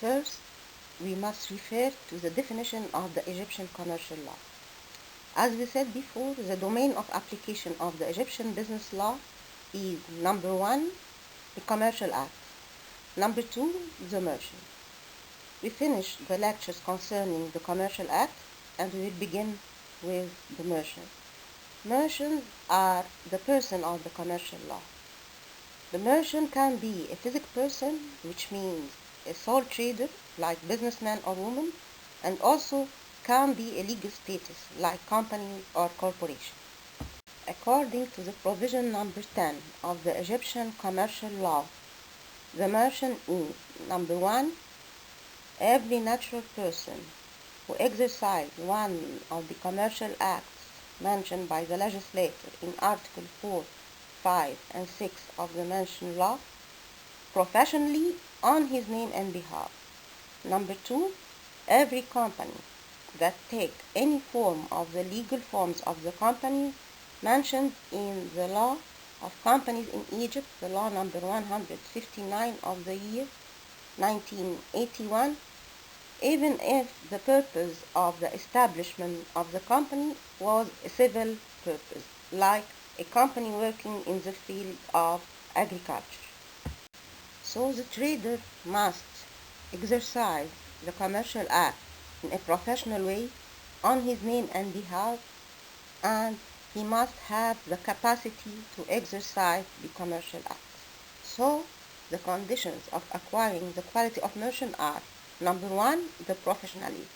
First, we must refer to the definition of the Egyptian commercial law. As we said before, the domain of application of the Egyptian business law is number 1, the Commercial Act, number 2, the merchant. We finished the lectures concerning the Commercial Act and we will begin with the merchant. Merchants are the person of the commercial law. The merchant can be a physical person, which means a sole trader like businessman or woman, and also can be a legal status like company or corporation. According to the provision number 10 of the Egyptian commercial law, the merchant is number 1, every natural person who exercises one of the commercial acts mentioned by the legislator in Article 4, 5, and 6 of the mentioned law professionally on his name and behalf. Number 2, every company that take any form of the legal forms of the company mentioned in the law of companies in Egypt, the law number 159 of the year 1981, even if the purpose of the establishment of the company was a civil purpose, like a company working in the field of agriculture. So the trader must exercise the commercial act in a professional way on his name and behalf, and he must have the capacity to exercise the commercial act. So the conditions of acquiring the quality of merchant are: number 1, the professionalism;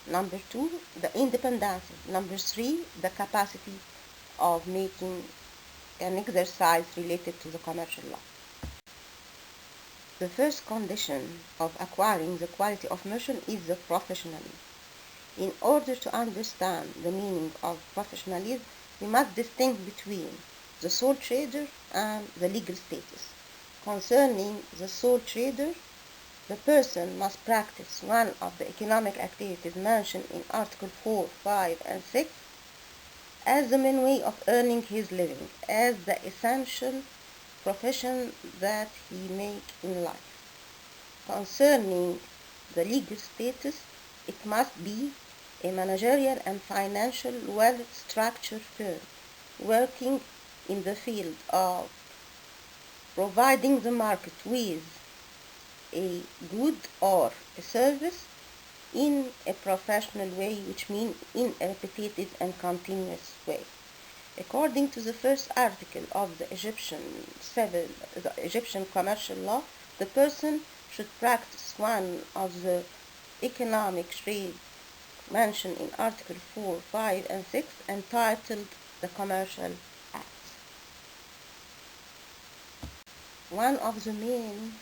number 2, the independence; number 3, the capacity of making an exercise related to the commercial law. The first condition of acquiring the quality of merchant is the professionalism. In order to understand the meaning of professionalism, we must distinguish between the sole trader and the legal status. Concerning the sole trader, the person must practice one of the economic activities mentioned in Article 4, 5, and 6 as the main way of earning his living, as the essential profession that he makes in life. Concerning the legal status, it must be a managerial and financial well-structured firm working in the field of providing the market with a good or a service in a professional way, which means in a repetitive and continuous way. According to the first article of the Egyptian commercial law, the person should practice one of the economic trade mentioned in Article 4, 5, and 6, entitled the Commercial Acts. One of the main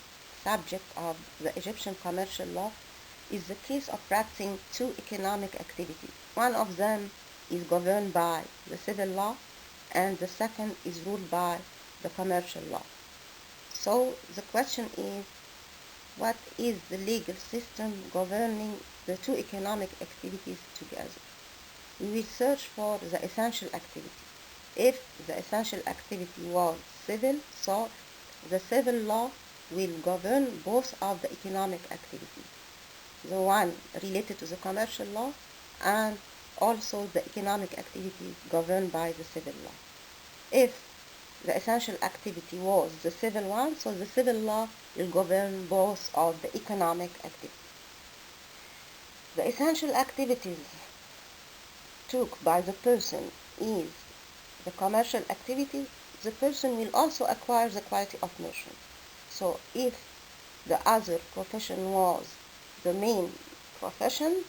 subjects of the Egyptian commercial law is the case of practicing two economic activities. One of them is governed by the civil law, and the second is ruled by the commercial law. So the question is, what is the legal system governing the two economic activities together? We will search for the essential activity. If the essential activity was civil, so the civil law will govern both of the economic activities, the one related to the commercial law and also the economic activity governed by the civil law. If the essential activity was the civil one, so the civil law will govern both of the economic activities. The essential activities took by the person is the commercial activity. The person will also acquire the quality of merchant. So if the other profession was the main profession,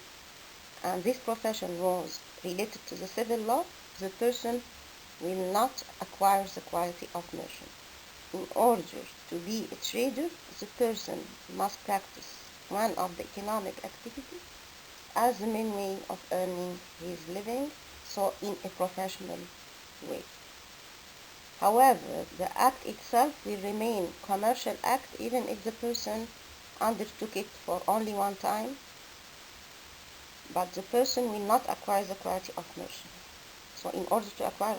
and this profession was related to the civil law, the person will not acquire the quality of merchant. In order to be a trader, the person must practice one of the economic activities as the main way of earning his living, so in a professional way. However, the act itself will remain commercial act even if the person undertook it for only one time, but the person will not acquire the quality of merchant. So in order to acquire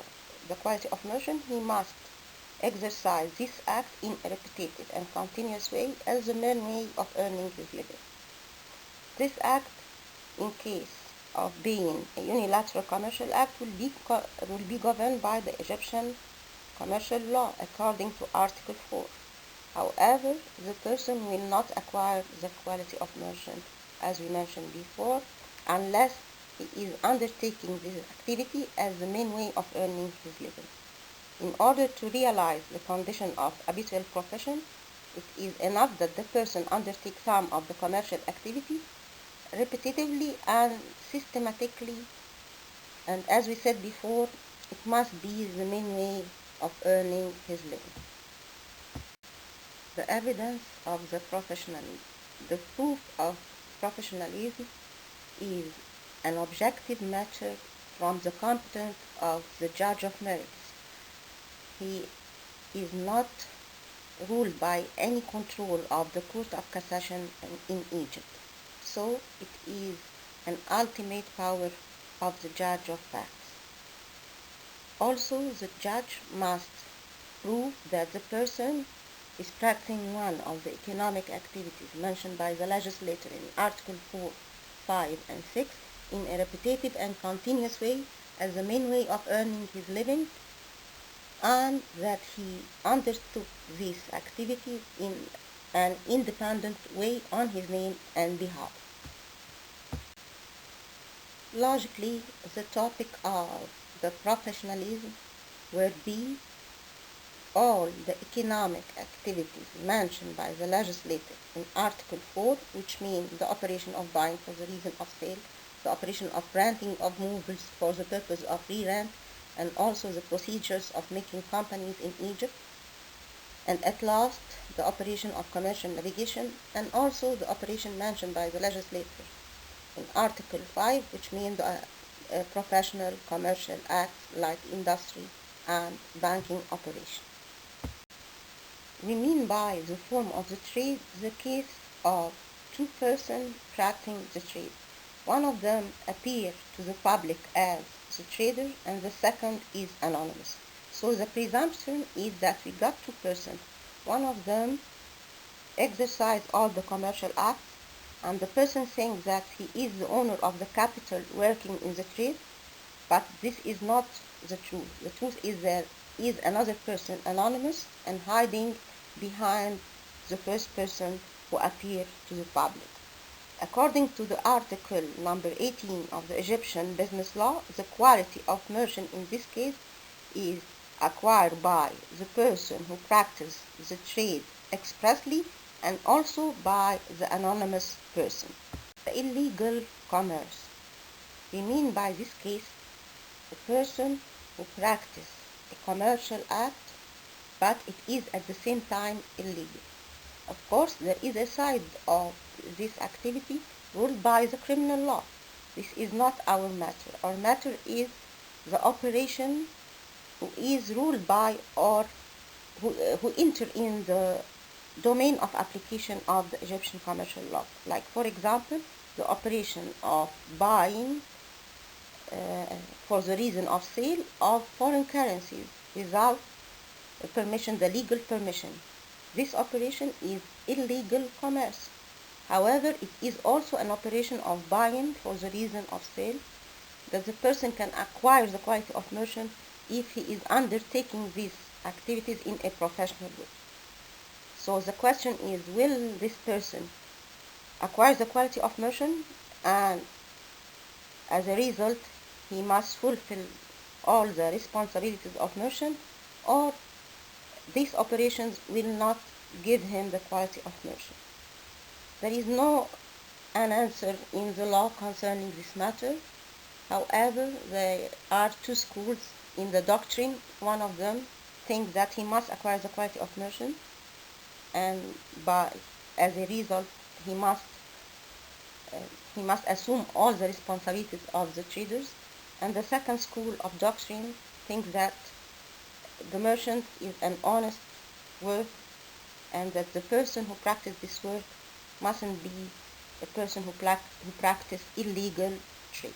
the quality of merchant, he must exercise this act in a repetitive and continuous way as the main way of earning his living. This act, in case of being a unilateral commercial act, will be governed by the Egyptian commercial law according to Article 4. However, the person will not acquire the quality of merchant, as we mentioned before, unless he is undertaking this activity as the main way of earning his living. In order to realize the condition of habitual profession, it is enough that the person undertake some of the commercial activity repetitively and systematically, and as we said before, it must be the main way of earning his living. The evidence of the professionalism. The proof of professionalism is an objective matter from the competence of the judge of merits. He is not ruled by any control of the Court of Cassation in Egypt. So it is an ultimate power of the judge of facts. Also, the judge must prove that the person is practicing one of the economic activities mentioned by the legislator in Article 4, 5, and 6 in a repetitive and continuous way as the main way of earning his living, and that he undertook this activity in an independent way on his name and behalf. Logically, the topic of the professionalism will be all the economic activities mentioned by the legislator in Article 4, which mean the operation of buying for the reason of sale, the operation of renting of movables for the purpose of re-rent, and also the procedures of making companies in Egypt, and at last the operation of commercial navigation, and also the operation mentioned by the legislator in Article 5, which means the professional commercial acts like industry and banking operation. We mean by the form of the trade the case of two persons practicing the trade. One of them appears to the public as the trader and the second is anonymous. So the presumption is that we got two persons. One of them exercises all the commercial acts, and the person thinks that he is the owner of the capital working in the trade, but this is not the truth. The truth is there is another person anonymous and hiding behind the first person who appeared to the public. According to the article number 18 of the Egyptian business law, the quality of merchant in this case is acquired by the person who practices the trade expressly and also by the anonymous person. The illegal commerce. We mean by this case a person who practices a commercial act, but it is at the same time illegal. Of course, there is a side of this activity ruled by the criminal law. This is not our matter. Our matter is the operation who is ruled by or who enter in the domain of application of the Egyptian commercial law. Like, for example, the operation of buying for the reason of sale of foreign currencies without permission, the legal permission. This operation is illegal commerce. However, it is also an operation of buying for the reason of sale, that the person can acquire the quality of merchant if he is undertaking these activities in a professional way. So the question is, will this person acquire the quality of merchant, and as a result he must fulfill all the responsibilities of merchant, or these operations will not give him the quality of merchant? There is no an answer in the law concerning this matter. However, there are two schools in the doctrine. One of them thinks that he must acquire the quality of merchant, and as a result he must assume all the responsibilities of the traders. And the second school of doctrine thinks that the merchant is an honest work, and that the person who practices this work mustn't be a person who practices illegal trade.